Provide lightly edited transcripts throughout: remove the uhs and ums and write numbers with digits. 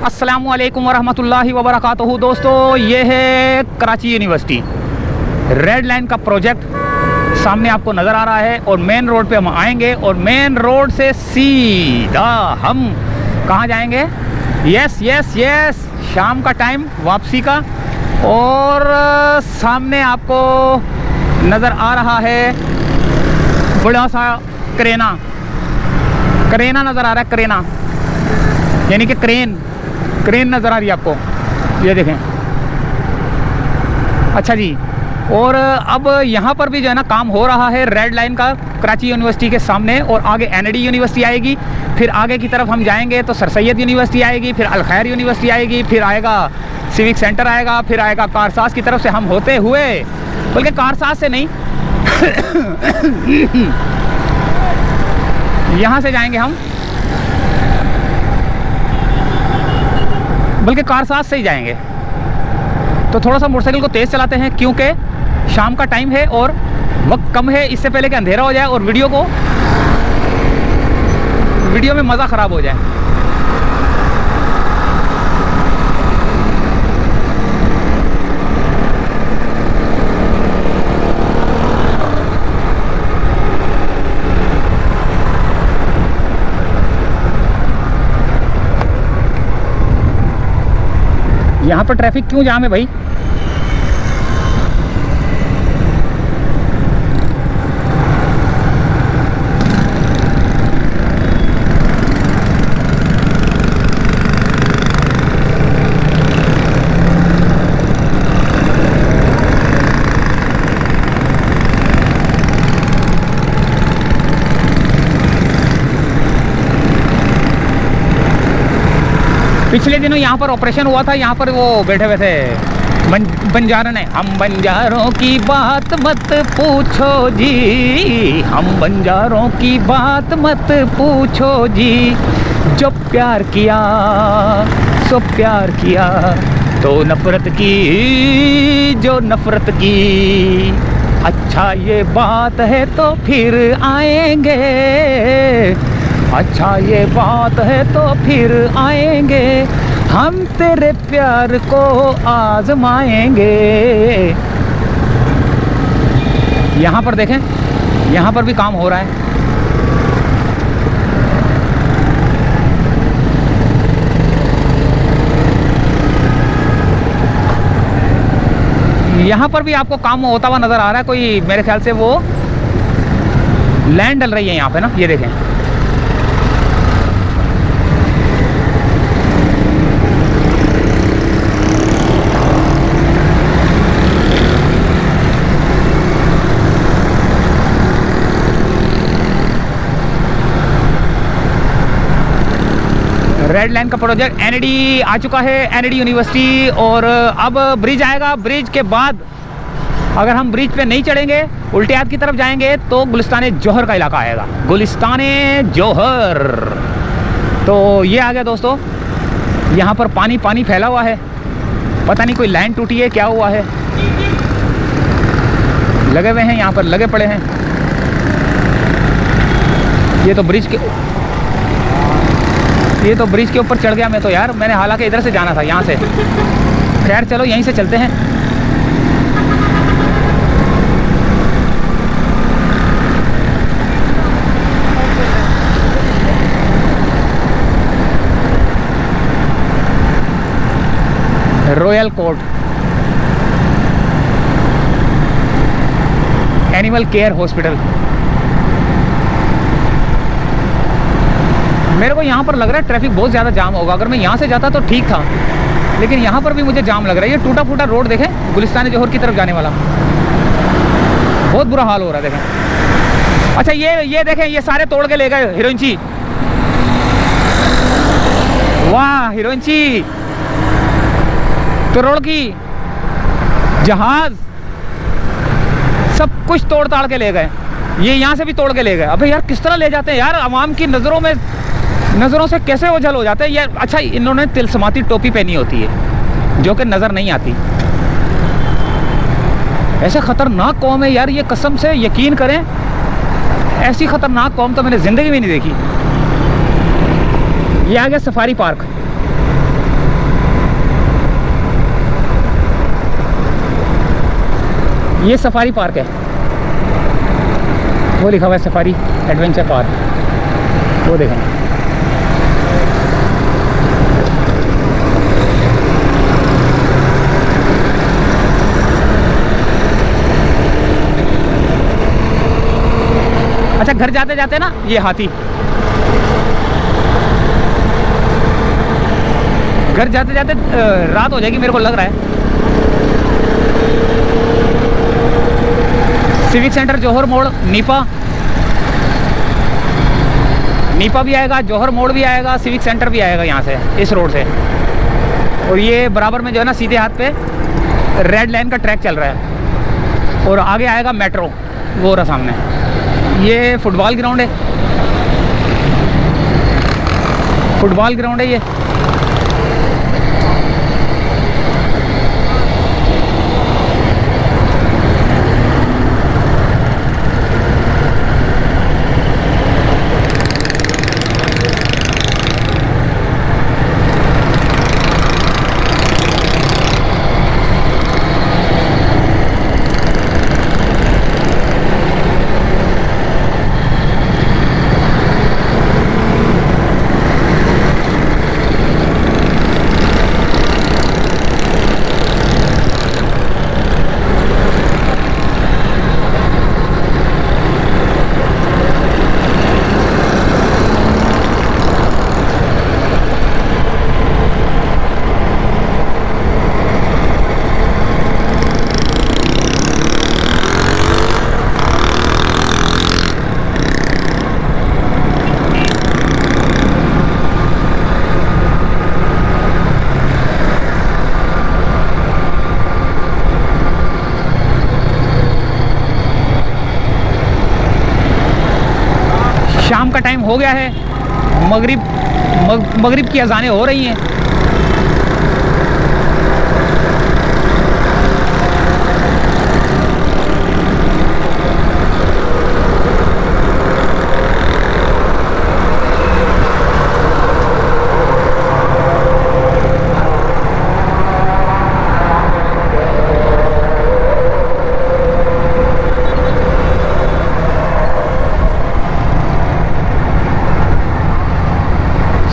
अस्सलामुअलैकुम वरहमतुल्लाहि वबरकातुहू। दोस्तों, ये है कराची यूनिवर्सिटी रेड लाइन का प्रोजेक्ट सामने आपको नज़र आ रहा है और मेन रोड पे हम आएंगे और मेन रोड से सीधा हम कहाँ जाएंगे? यस यस यस, शाम का टाइम वापसी का। और सामने आपको नज़र आ रहा है बड़ा सा करेना नज़र आ रहा है, करेना यानी कि क्रेन नज़र आ रही है आपको, ये देखें। अच्छा जी, और अब यहाँ पर भी जो है ना काम हो रहा है रेड लाइन का कराची यूनिवर्सिटी के सामने, और आगे एनडी यूनिवर्सिटी आएगी, फिर आगे की तरफ हम जाएंगे तो सर सैयद यूनिवर्सिटी आएगी, फिर अल खैर यूनिवर्सिटी आएगी, फिर आएगा सिविक सेंटर आएगा, फिर आएगा कारसाज की तरफ से हम होते हुए, बल्कि कारसाज से नहीं यहाँ से जाएंगे हम, बल्कि कारसाज से ही जाएंगे। तो थोड़ा सा मोटरसाइकिल को तेज़ चलाते हैं क्योंकि शाम का टाइम है और वक्त कम है, इससे पहले कि अंधेरा हो जाए और वीडियो में मज़ा ख़राब हो जाए। यहाँ पर ट्रैफिक क्यों जाम है भाई? पिछले दिनों यहाँ पर ऑपरेशन हुआ था, यहाँ पर वो बैठे हुए थे बंजारों ने। हम बंजारों की बात मत पूछो जी, हम बंजारों की बात मत पूछो जी, जो प्यार किया सो प्यार किया, तो नफरत की जो नफरत की। अच्छा ये बात है तो फिर आएंगे, अच्छा ये बात है तो फिर आएंगे, हम तेरे प्यार को आजमाएंगे। यहाँ पर देखें, यहाँ पर भी काम हो रहा है। यहाँ पर भी आपको काम होता हुआ नज़र आ रहा है। कोई मेरे ख्याल से वो लैंड डल रही है यहाँ पे ना, ये देखें। रेड लाइन का प्रोजेक्ट एनडी आ चुका है, एनडी यूनिवर्सिटी। और अब ब्रिज आएगा, ब्रिज के बाद अगर हम ब्रिज पे नहीं चढ़ेंगे, उल्टे हाथ की तरफ जाएंगे तो गुलिस्तान जौहर का इलाका आएगा, गुलिस्तान जौहर। तो ये आ गया दोस्तों, यहाँ पर पानी पानी फैला हुआ है, पता नहीं कोई लाइन टूटी है, क्या हुआ है। लगे हुए हैं यहाँ पर, लगे पड़े हैं। ये तो ब्रिज के ऊपर चढ़ गया मैं तो यार, मैंने हालांकि इधर से जाना था, यहाँ से। खैर चलो यहीं से चलते हैं। Royal court animal care hospital. मेरे को यहाँ पर लग रहा है ट्रैफिक बहुत ज़्यादा जाम होगा। अगर मैं यहाँ से जाता तो ठीक था, लेकिन यहाँ पर भी मुझे जाम लग रहा है। ये टूटा फूटा रोड देखें, गुलिस्तान जौहर की तरफ जाने वाला, बहुत बुरा हाल हो रहा है देखें। अच्छा ये देखें, ये सारे तोड़ के ले गए हीरोइनची। वाह हीरोइनची, करोड़ की जहाज, सब कुछ तोड़ ताड़ के ले गए। ये यहाँ से भी तोड़ के ले गए। अबे यार किस तरह ले जाते हैं यार, आवाम की नज़रों से कैसे ओझल हो जाते हैं यार। अच्छा इन्होंने तिलस्माती टोपी पहनी होती है जो कि नज़र नहीं आती। ऐसे ख़तरनाक कौम है यार ये, कसम से यकीन करें, ऐसी ख़तरनाक कौम तो मैंने ज़िंदगी में नहीं देखी। ये आ गया सफारी पार्क। ये सफारी पार्क है, वो लिखा हुआ है सफारी एडवेंचर पार्क, वो देखें। अच्छा, घर जाते जाते ना ये हाथी, घर जाते जाते रात हो जाएगी मेरे को लग रहा है। सिविक सेंटर जौहर मोड़ नीपा भी आएगा, जौहर मोड़ भी आएगा, सिविक सेंटर भी आएगा यहाँ से, इस रोड से। और ये बराबर में जो है ना सीधे हाथ पे रेड लाइन का ट्रैक चल रहा है, और आगे आएगा मेट्रो, वो रहा सामने। ये फुटबॉल ग्राउंड है, फुटबॉल ग्राउंड है ये। शाम का टाइम हो गया है, मगरिब की अजानें हो रही हैं।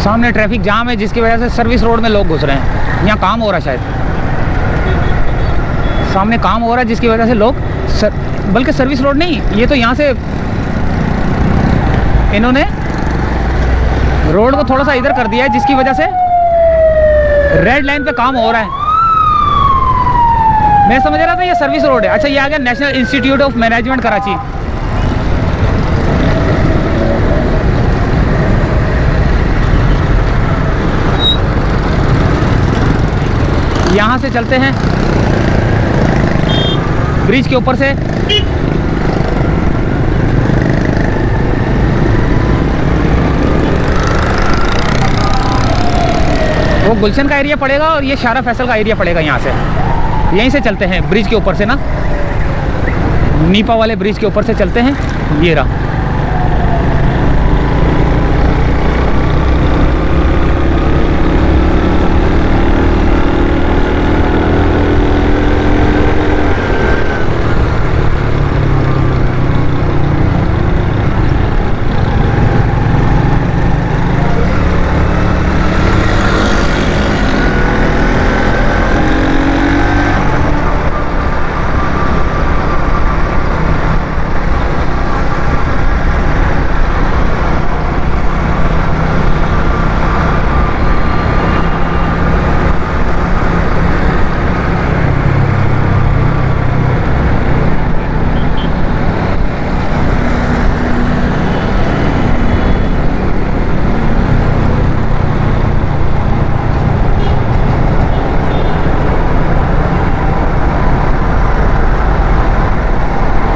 सामने ट्रैफिक जाम है, जिसकी वजह से सर्विस रोड में लोग घुस रहे हैं। यहाँ काम हो रहा है शायद, सामने काम हो रहा है, जिसकी वजह से लोग बल्कि सर्विस रोड नहीं, ये तो यहाँ से इन्होंने रोड को थोड़ा सा इधर कर दिया है, जिसकी वजह से रेड लाइन पे काम हो रहा है। मैं समझ रहा था ये सर्विस रोड है। अच्छा, ये आ गया national institute of management Karachi. यहाँ से चलते हैं ब्रिज के ऊपर से। वो गुलशन का एरिया पड़ेगा और ये शारा फैसल का एरिया पड़ेगा। यहाँ से यहीं से चलते हैं ब्रिज के ऊपर से ना, नीपा वाले ब्रिज के ऊपर से चलते हैं। ये रहा,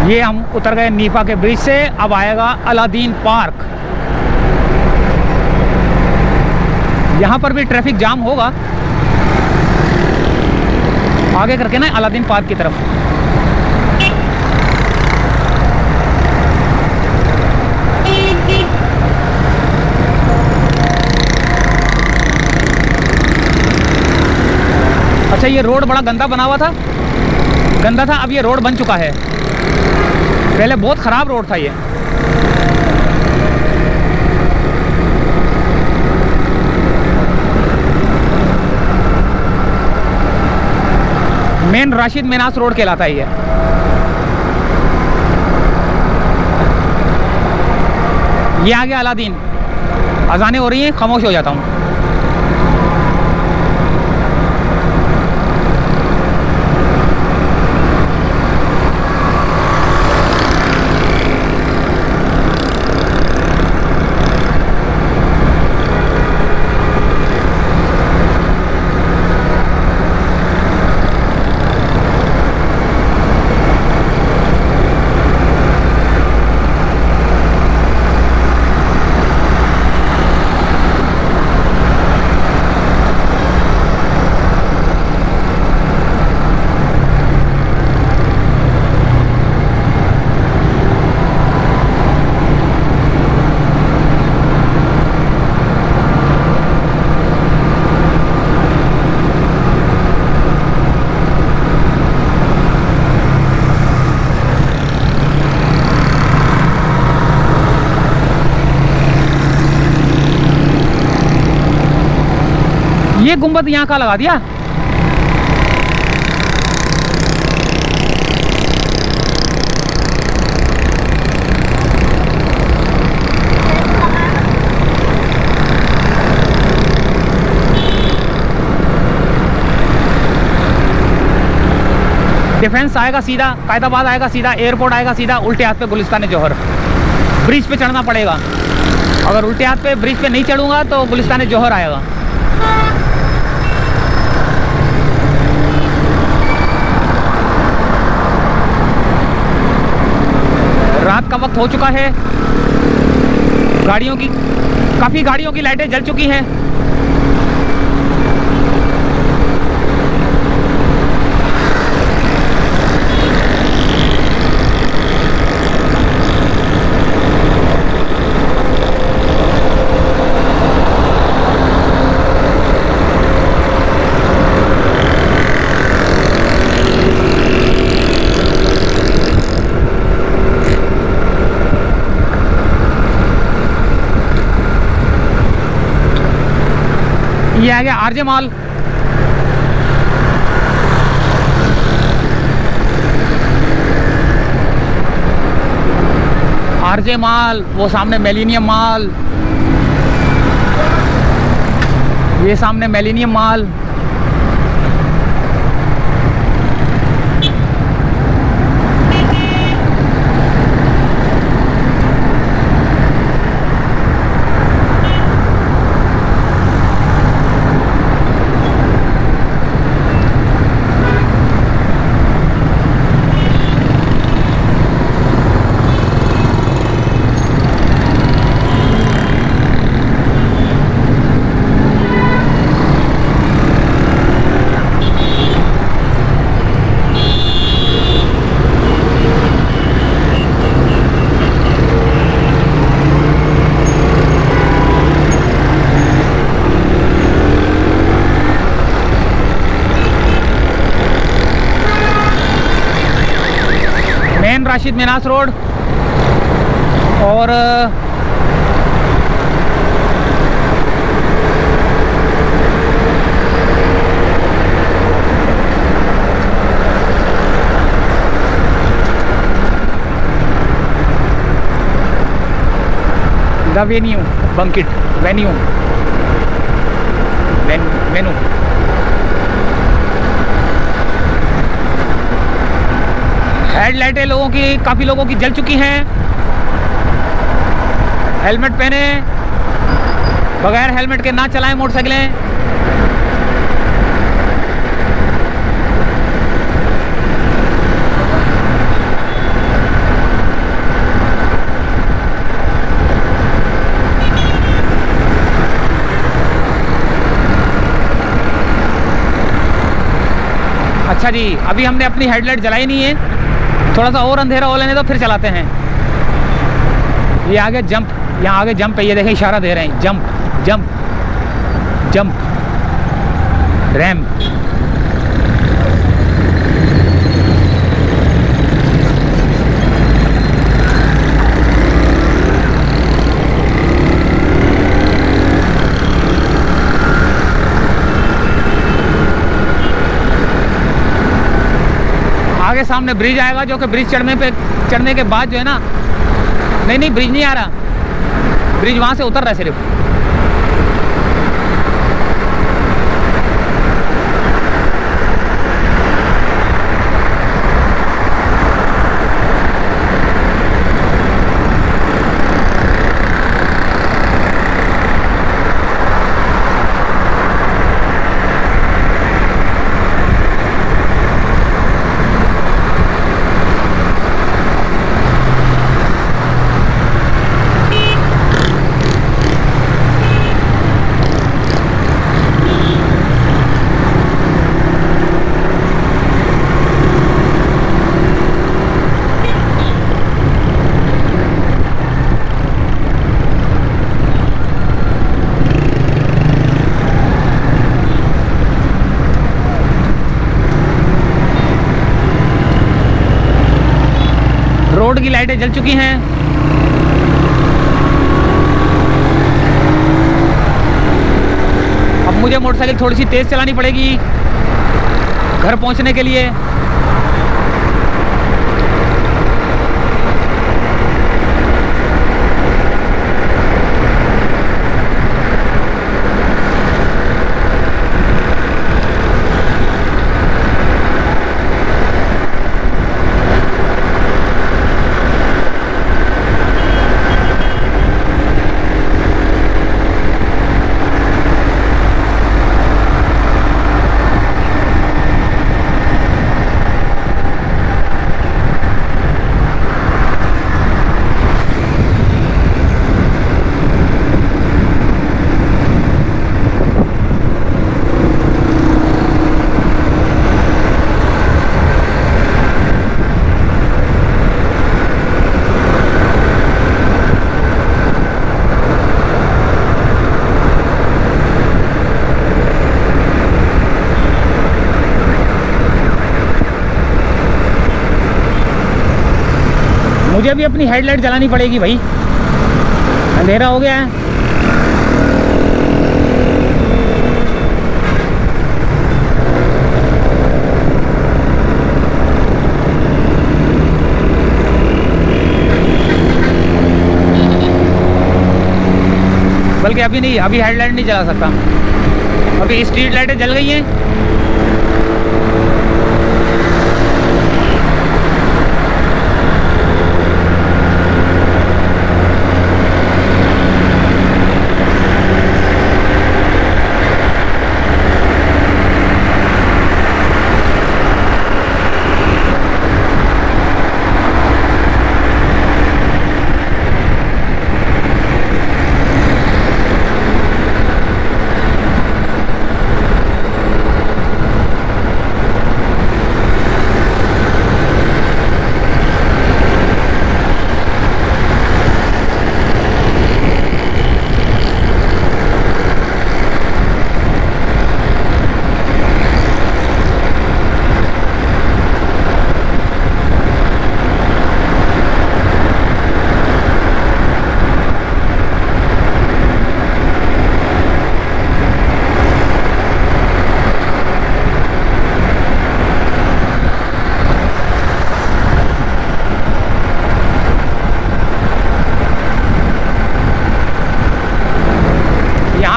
ये हम उतर गए नीपा के ब्रिज से। अब आएगा अलादीन पार्क। यहाँ पर भी ट्रैफिक जाम होगा आगे करके ना, अलादीन पार्क की तरफ। अच्छा, ये रोड बड़ा गंदा बना हुआ था, गंदा था, अब ये रोड बन चुका है। पहले बहुत ख़राब रोड था ये। मेन राशिद मिनास रोड कहलाता है ये। आ गया अलादीन। अजानें हो रही हैं, खामोश हो जाता हूँ। ये गुंबद यहाँ का लगा दिया। डिफेंस आएगा सीधा, कायदाबाद आएगा सीधा, एयरपोर्ट आएगा सीधा, उल्टे हाथ पे गुलिस्तान जौहर। ब्रिज पे चढ़ना पड़ेगा। अगर उल्टे हाथ पे ब्रिज पे नहीं चढ़ूंगा तो गुलिस्तान जौहर आएगा। रात का वक्त हो चुका है। काफ़ी गाड़ियों की लाइटें जल चुकी हैं। ये आ गया आरजे मॉल। आरजे मॉल, वो सामने मिलेनियम मॉल, ये सामने millennium mall. Rashid Manas road और द वेन्यू बंकिट वेन्यू वेन्यू। हेडलाइटें लोगों की, काफ़ी लोगों की जल चुकी हैं। हेलमेट पहने, बगैर हेलमेट के ना चलाएं मोटरसाइकिलें। अच्छा जी, अभी हमने अपनी हेडलाइट जलाई नहीं है, थोड़ा सा और अंधेरा हो लेने तो फिर चलाते हैं। ये आगे जंप, यहाँ आगे जंप है, ये देखें इशारा दे रहे हैं, जंप जंप जंप रैम। आगे सामने ब्रिज आएगा, जो कि ब्रिज चढ़ने के बाद जो है ना, नहीं ब्रिज नहीं आ रहा, ब्रिज वहाँ से उतर रहा है सिर्फ। रोड की लाइटें जल चुकी हैं। अब मुझे मोटरसाइकिल थोड़ी सी तेज चलानी पड़ेगी घर पहुंचने के लिए। मुझे भी अपनी हेडलाइट जलानी पड़ेगी भाई, अंधेरा हो गया है। बल्कि अभी नहीं, अभी हेडलाइट नहीं जला सकता, अभी स्ट्रीट लाइटें जल गई हैं।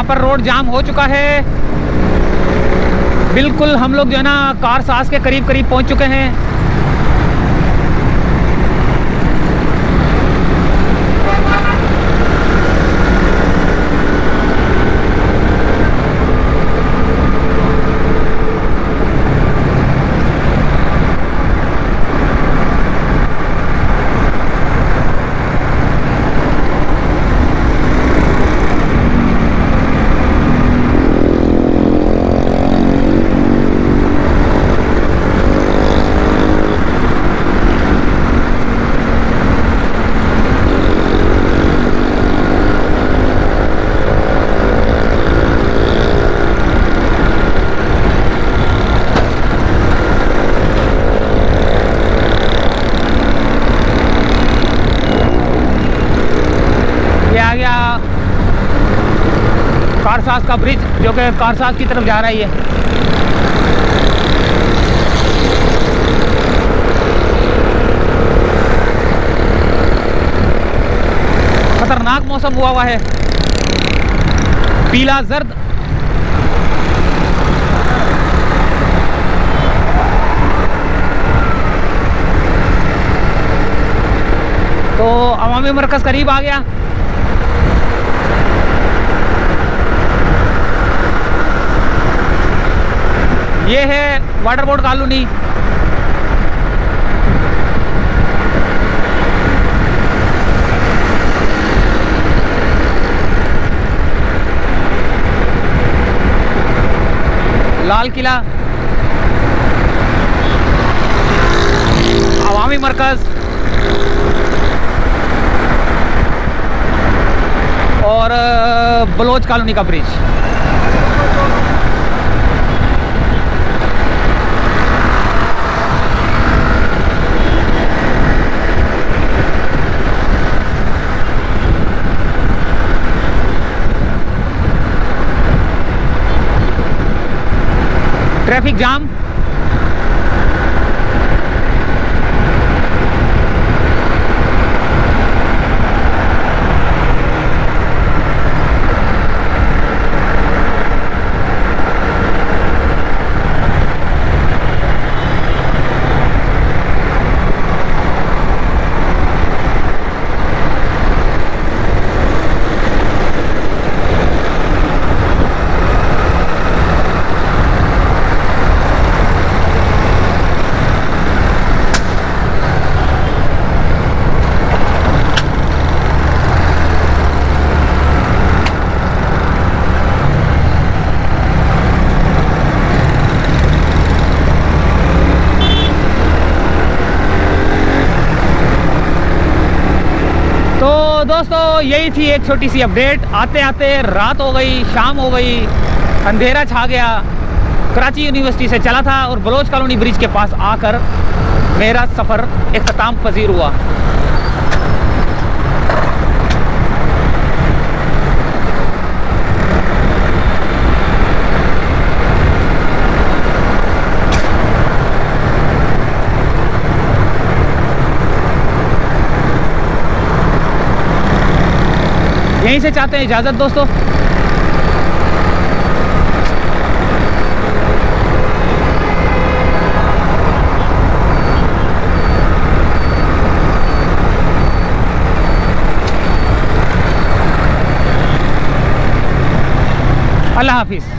पर रोड जाम हो चुका है बिल्कुल। हम लोग जो है ना कारसाज के करीब पहुंच चुके हैं। कारसाज का ब्रिज जो कि कारसाज की तरफ जा रही है। मौसम हुआ है, पीला जर्द। तो अवामी मरकज़ करीब आ गया। ये है water board colony. Lal Qila, अवामी मरकज़ और बलोच कॉलोनी का ब्रिज। Traffic jam. दोस्तों यही थी एक छोटी सी अपडेट। आते आते रात हो गई, शाम हो गई, अंधेरा छा गया। कराची यूनिवर्सिटी से चला था और बलोच कॉलोनी ब्रिज के पास आकर मेरा सफ़र इख्तिताम पजीर हुआ। यहीं से चाहते हैं इजाज़त दोस्तों। अल्लाह हाफिज़।